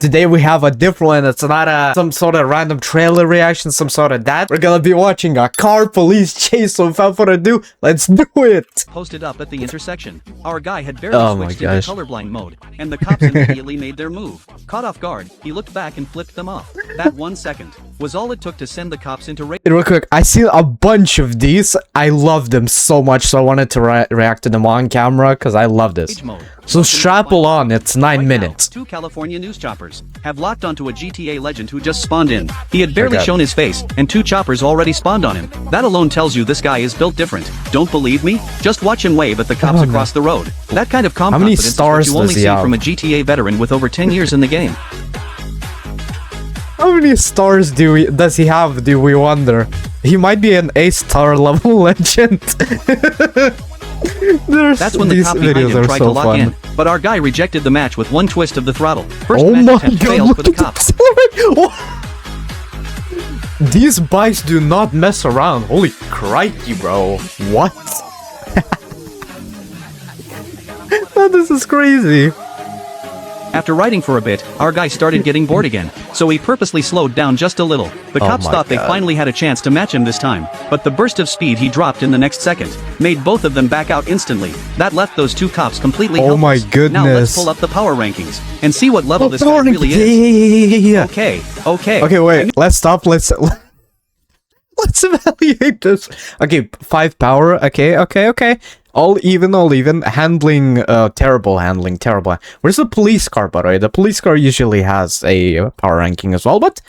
Today we have a different one. It's not some sort of random trailer reaction, some sort of that. We're gonna be watching a car police chase, so without further ado, let's do it! Posted up at the intersection. Our guy had barely switched into colorblind mode, and the cops immediately made their move. Caught off guard, he looked back and flipped them off. That 1 second was all it took to send the cops into rage. Real quick, I see a bunch of these. I love them so much, so I wanted to react to them on camera, because I love this. So strap on, it's 9 minutes. Two California news choppers have locked onto a GTA legend who just spawned in. He had barely shown his face, and 2 choppers already spawned on him. That alone tells you this guy is built different. Don't believe me? Just watch him wave at the cops across the road. That kind of calm confidence is what you only see from a GTA veteran with over 10 years in the game. How many stars does he have, do we wonder? He might be an A-star level legend. That's when the cop behind him tried to lock in, but our guy rejected the match with one twist of the throttle. First match attempt failed for the cops. These bikes do not mess around. Holy crikey, bro. What? Oh, this is crazy. After riding for a bit, our guy started getting bored again, so he purposely slowed down just a little. The cops thought they finally had a chance to match him this time, but the burst of speed he dropped in the next second made both of them back out instantly. That left those 2 cops completely helpless. Oh my goodness. Now let's pull up the power rankings and see what level this guy really is. Yeah. Okay, wait. Let's stop. Let's evaluate this. Okay, 5 power. Okay. All even. Handling, terrible. Where's the police car, by the way? The police car usually has a power ranking as well, but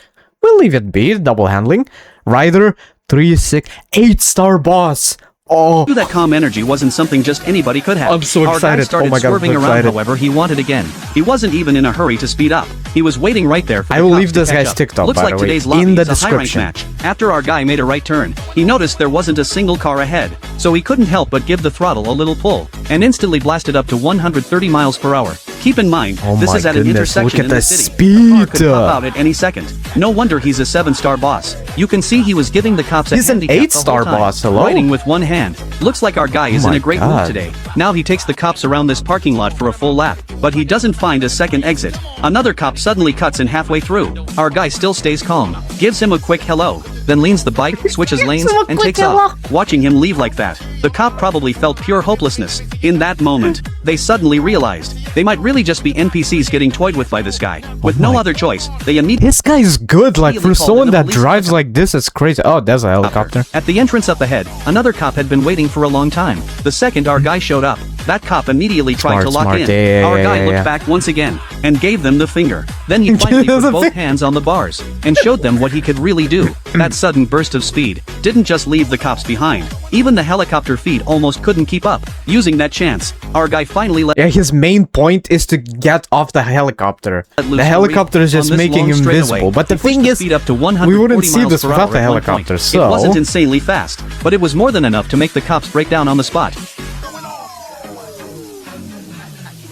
we'll leave it be. Double handling. Rider, 3, 6, 8-star boss. Oh, that calm energy wasn't something just anybody could have. I'm so excited. Our guy started swerving I'm so around, however, he wanted again. He wasn't even in a hurry to speed up. He was waiting right there for the I will cops leave this to catch guy's up. TikTok, Looks by like the way, today's lobby in the is a high rank description. match. After our guy made a right turn, he noticed there wasn't a single car ahead, so he couldn't help but give the throttle a little pull, and instantly blasted up to 130 miles per hour. Keep in mind, this is at an intersection in the city. Speed. A car could pop out at any second. No wonder he's a 7-star boss. You can see he was giving the cops a handicap the whole time. He's an 8-star boss, hello? Riding with one hand. Looks like our guy is in a great mood today. Now he takes the cops around this parking lot for a full lap, but he doesn't find a second exit. Another cop suddenly cuts in halfway through. Our guy still stays calm, gives him a quick hello, then leans the bike, switches lanes, and takes off. Watching him leave like that, the cop probably felt pure hopelessness. In that moment, they suddenly realized they might really just be NPCs getting toyed with by this guy. With no other choice, they immediately— This guy's good, like, for someone that drives like this, it's crazy. Oh, there's a helicopter. At the entrance up ahead, another cop had been waiting for a long time. The second our guy showed up, that cop immediately tried to lock in. Our guy looked back once again, and gave them the finger. Then he finally put both hands on the bars, and showed them what he could really do. That sudden burst of speed didn't just leave the cops behind. Even the helicopter feed almost couldn't keep up. Using that chance, our guy finally let— Yeah, his main point is to get off the helicopter. The helicopter is just making him invisible. But the thing is, we wouldn't see this without the helicopter, so— It wasn't insanely fast, but it was more than enough to make the cops break down on the spot.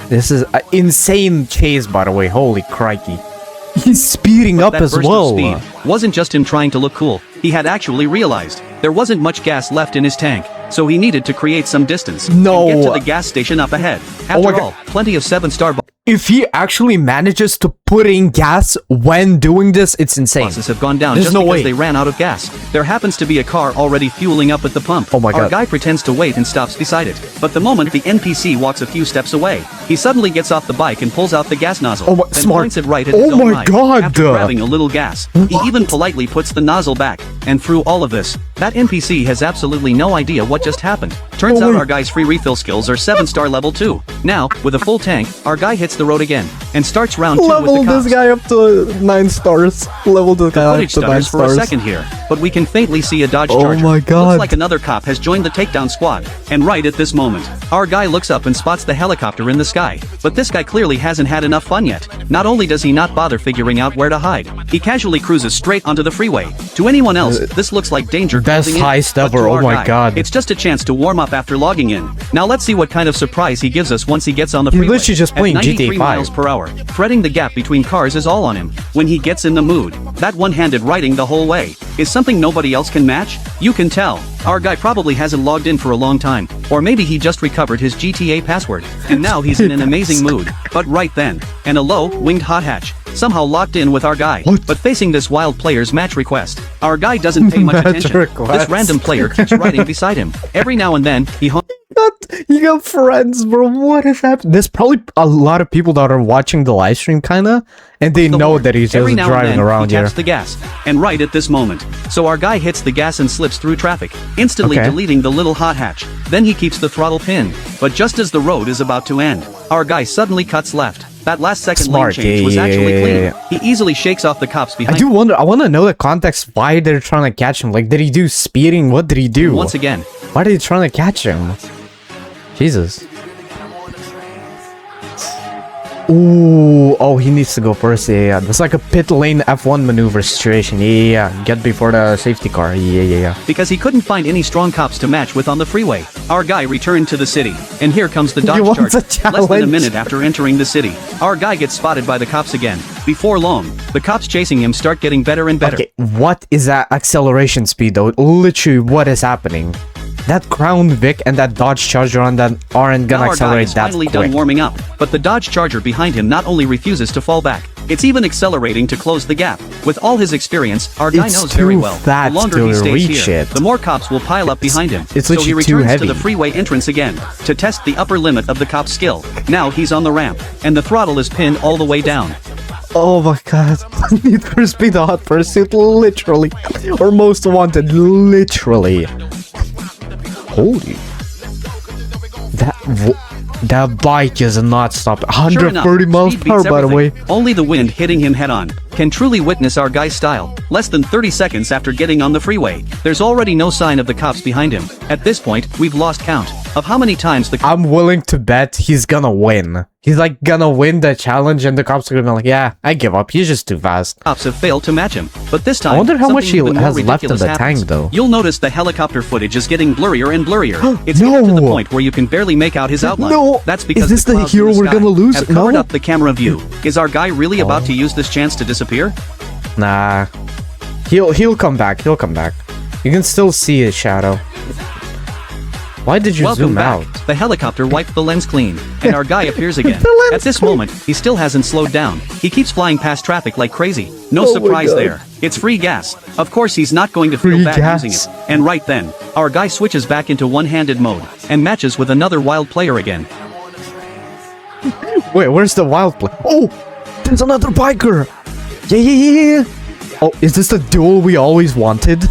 This is an insane chase, by the way. Holy crikey. He's speeding up as well. That burst of speed wasn't just him trying to look cool. He had actually realized there wasn't much gas left in his tank, so he needed to create some distance and get to the gas station up ahead. After all, plenty of 7-star if he actually manages to put in gas when doing this, it's insane. Bosses have gone down just because they ran out of gas. There happens to be a car already fueling up at the pump. Oh my god. Our guy pretends to wait and stops beside it. But the moment the NPC walks a few steps away, he suddenly gets off the bike and pulls out the gas nozzle. Then points it right at his own eye. After grabbing a little gas, he even politely puts the nozzle back. And through all of this, that NPC has absolutely no idea what just happened. Turns out our guy's free refill skills are 7-star level 2. Now, with a full tank, our guy hits the road again and starts round 2 with the cops. Level this guy up to 9 stars. Level this guy up to 9 stars. For a second here, but we can faintly see a Dodge Charger. Oh my god. Looks like another cop has joined the takedown squad. And right at this moment, our guy looks up and spots the helicopter in the sky. But this guy clearly hasn't had enough fun yet. Not only does he not bother figuring out where to hide, he casually cruises straight onto the freeway. To anyone else, this looks like danger. Best heist ever. Oh my god. It's just a chance to warm up after logging in. Now let's see what kind of surprise he gives us once he gets on the freeway. He's literally just playing at 93 GTA 5. miles per hour. Threading the gap between cars is all on him. When he gets in the mood, that one-handed riding the whole way is something nobody else can match. You can tell. Our guy probably hasn't logged in for a long time, or maybe he just recovered his GTA password, and now he's in an amazing mood. But right then, and a low-winged hot hatch somehow locked in with our guy. What? But facing this wild player's match request, our guy doesn't pay much Match attention. request. This random player keeps riding beside him. Every now and then, You got friends, bro. What is happening? There's probably a lot of people that are watching the live stream, kinda, and they know that he's Every just now and driving then, around he here. taps the gas, and right at this moment. So our guy hits the gas and slips through traffic, instantly Okay. deleting the little hot hatch. Then he keeps the throttle pinned. But just as the road is about to end, our guy suddenly cuts left. That last second Smart, lane change was yeah, actually yeah, clean. yeah. He easily shakes off the cops I behind do wonder. I want to know the context why they're trying to catch him. Like, did he do speeding? What did he do? him once again. Why are they trying to catch him? Jesus. Ooh, oh, he needs to go first. Yeah, yeah. That's like a pit lane F1 maneuver situation. Yeah. Get before the safety car. Yeah. Because he couldn't find any strong cops to match with on the freeway, our guy returned to the city. And here comes the He Dodge wants a Charger. Less than a challenge. minute after entering the city, our guy gets spotted by the cops again. Before long, the cops chasing him start getting better and better. Okay, what is that acceleration speed though? Literally, what is happening? That Crown Vic and that Dodge Charger on that aren't Now gonna our guy accelerate is that finally quick. done warming up, but the Dodge Charger behind him not only refuses to fall back, it's even accelerating to close the gap. With all his experience, our guy It's knows very too well, fat the longer to he stays reach here, it. the more cops will pile up behind him. It's So he literally too returns to heavy. the freeway entrance again, to test the upper limit of the cop's skill. Now he's on the ramp, and the throttle is pinned all the way down. Oh my god. Need for Speed the Hot Pursuit, literally. Or Most Wanted, literally. Holy. That bike is not stopping. Sure enough, 130 miles speed per hour, beats by the way. everything. Only the wind hitting him head-on can truly witness our guy's style. Less than 30 seconds after getting on the freeway, there's already no sign of the cops behind him. At this point, we've lost count of how many times the I'm willing to bet he's gonna win. He's like gonna win the challenge and the cops are gonna be like, yeah, I give up. He's just too fast. cops have failed to match him. But this time, I wonder how much something he even more has left in ridiculous the happens. tank, though. You'll notice the helicopter footage is getting blurrier and blurrier. It's getting to the No. point where you can barely make out his outline. No. That's because Is this the clouds in hero we're sky gonna lose? have covered No. up the camera view. Is our guy really about to use this chance to disappear? Nah. He'll come back. He'll come back. You can still see his shadow. Why did you Welcome zoom back. out? The helicopter wiped the lens clean, and our guy appears again. The lens At this clean. moment, he still hasn't slowed down. He keeps flying past traffic like crazy. No Oh my surprise God. there. It's free gas. Of course he's not going to feel Free bad gas. using it. And right then, our guy switches back into one-handed mode, and matches with another wild player again. Wait, where's the wild play? Oh! There's another biker! Yeah. Oh, is this the duel we always wanted?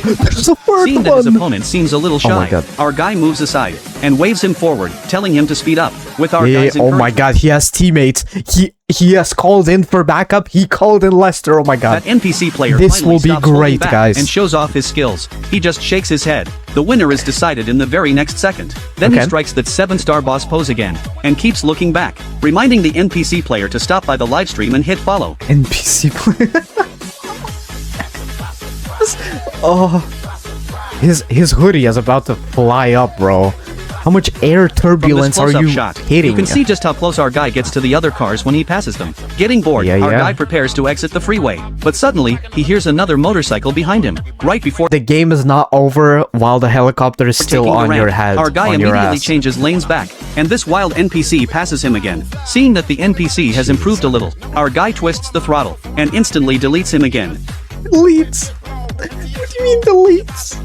There's a third Seeing that his one! opponent seems a little Oh my shy, God. our guy moves aside, and waves him forward, telling him to speed up. With our Yeah, guy's oh my encouragement, god, he has teammates. He has called in for backup. He called in Lester. Oh my god. that NPC player This finally will be stops holding great, back guys. and shows off his skills. He just shakes his head. The winner is decided in the very next second. Then he Okay. strikes that 7-star boss pose again, and keeps looking back, reminding the NPC player to stop by the live stream and hit follow. NPC player. Oh, his hoodie is about to fly up, bro. How much air From this turbulence are close-up you shot, hitting? you can see just how close our guy gets to the other cars when he passes them. Getting bored, Yeah, our yeah. guy prepares to exit the freeway, but suddenly, he hears another motorcycle behind him, right before The game is not over while the helicopter is still taking the on your ramp. head. Our guy on your immediately ass. changes lanes back, and this wild NPC passes him again. Seeing that the NPC has improved a little, our guy twists the throttle, and instantly deletes him again. Deletes. What do you mean deletes?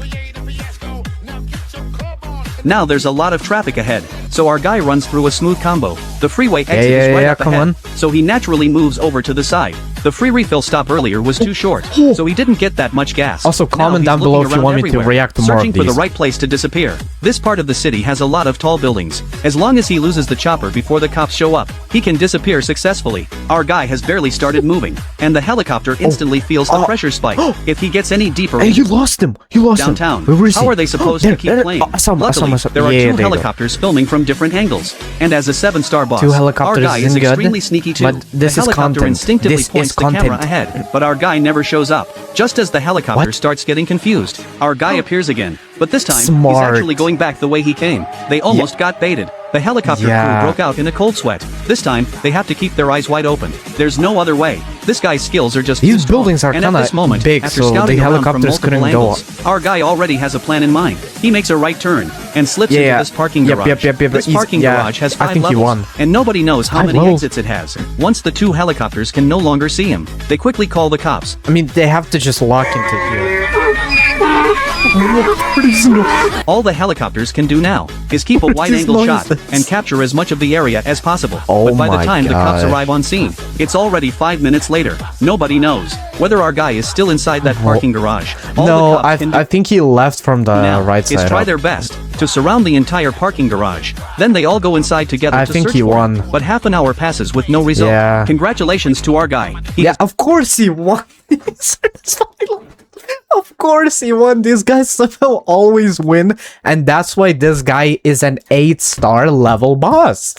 Now there's a lot of traffic ahead, so our guy runs through a smooth combo. The freeway exit is right up come ahead, on. so he naturally moves over to the side. The free refill stop earlier was too short, so he didn't get that much gas. Also, Now comment he's down below looking if you around want me to everywhere, react to more of searching for the these. right place to disappear. This part of the city has a lot of tall buildings. As long as he loses the chopper before the cops show up, he can disappear successfully. Our guy has barely started moving, and the helicopter instantly feels the pressure spike. If he gets any deeper Hey, you lost him. You lost downtown, him. Where is how he? are they supposed There, to keep there. playing? Oh, I saw him, I saw him, Luckily, I saw him. there are Yeah, two there you go. helicopters filming from different angles, and as a 7-star boss, Two our helicopters guy is isn't good, extremely sneaky too. but this the is helicopter content. instinctively This points is the camera content. ahead, but our guy never shows up. Just as the helicopter What? starts getting confused, our guy appears again, but this time Smart. he's actually going back the way he came. They almost got baited. The helicopter Yeah. crew broke out in a cold sweat. This time, they have to keep their eyes wide open. There's no other way. This guy's skills are just too These strong. buildings are And at this kinda moment, big, after so the scouting around from helicopters multiple couldn't go. angles, our guy already has a plan in mind. He makes a right turn and slips Yeah, into this parking yep, garage. yep. This parking garage has I 5 think he levels, won. and nobody knows how 5 many levels. exits it has. Once the 2 helicopters can no longer see him, they quickly call the cops. I mean, they have to just lock into here. All the helicopters can do now is keep a wide-angle shot and capture as much of the area as possible. Oh But by the my time the cops God. arrive on scene, it's already 5 minutes later. Nobody knows whether our guy is still inside that parking garage. All No, the cops can do I think he left from the now right side is try up. their best to surround the entire parking garage. Then they all go inside together I to think search he for won. him. But half an hour passes with no result. Yeah. Congratulations to our guy. He Yeah, of course he won. Of course he won. These guys somehow always win, and that's why this guy is an 8-star level boss.